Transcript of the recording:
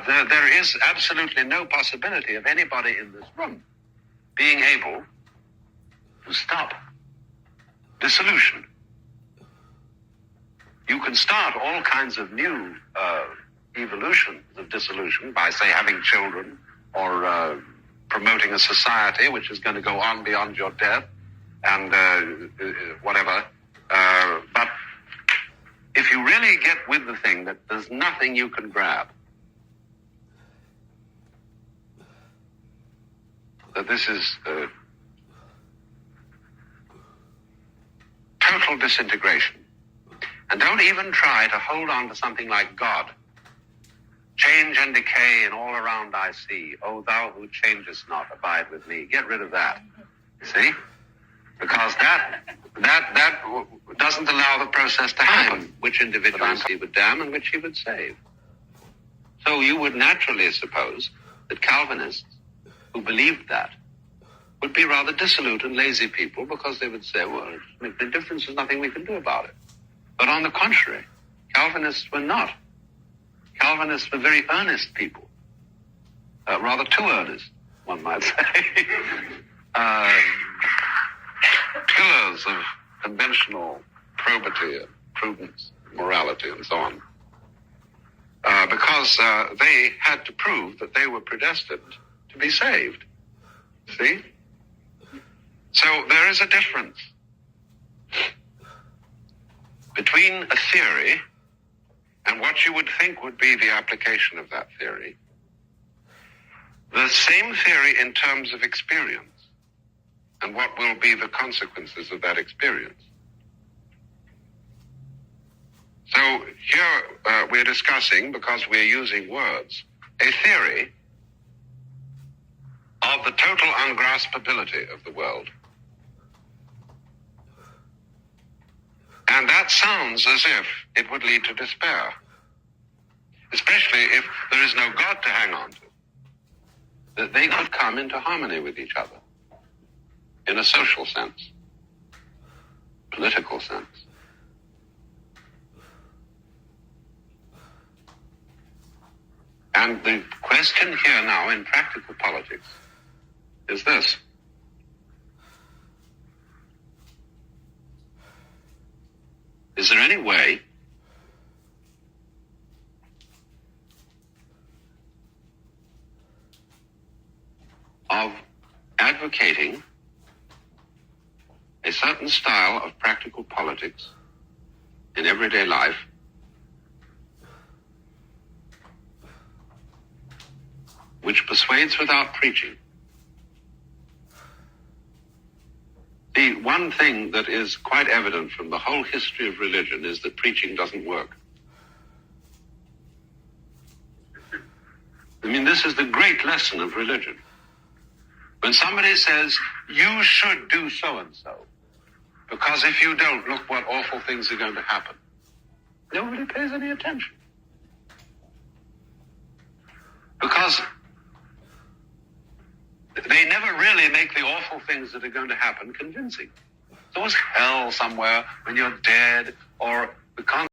there is absolutely no possibility of anybody in this room being able to stop dissolution. You can start all kinds of new evolutions of dissolution by, say, having children or promoting a society which is going to go on beyond your death and whatever. But if you really get with the thing that there's nothing you can grab, that this is total disintegration, and don't even try to hold on to something like God. Change and decay and all around I see. O thou who changest not, abide with me. Get rid of that. See? Because that doesn't allow the process to happen, which individuals he would damn and which he would save. So you would naturally suppose that Calvinists who believed that would be rather dissolute and lazy people, because they would say, well, the difference is nothing we can do about it. But on the contrary, Calvinists were not. Calvinists were very earnest people, rather too earnest, one might say. Pillars of conventional probity and prudence, morality, and so on. Because they had to prove that they were predestined to be saved. See? So there is a difference between a theory and what you would think would be the application of that theory. The same theory in terms of experience and what will be the consequences of that experience. So here we're discussing, because we're using words, a theory of the total ungraspability of the world. And that sounds as if it would lead to despair, especially if there is no God to hang on to, that they could come into harmony with each other in a social sense, political sense. And the question here now in practical politics is this. Is there any way of advocating a certain style of practical politics in everyday life which persuades without preaching? The one thing that is quite evident from the whole history of religion is that preaching doesn't work. I mean, this is the great lesson of religion. When somebody says, you should do so-and-so, because if you don't, look what awful things are going to happen, nobody pays any attention. Because they never really make the awful things that are going to happen convincing. There's always hell somewhere when you're dead, or the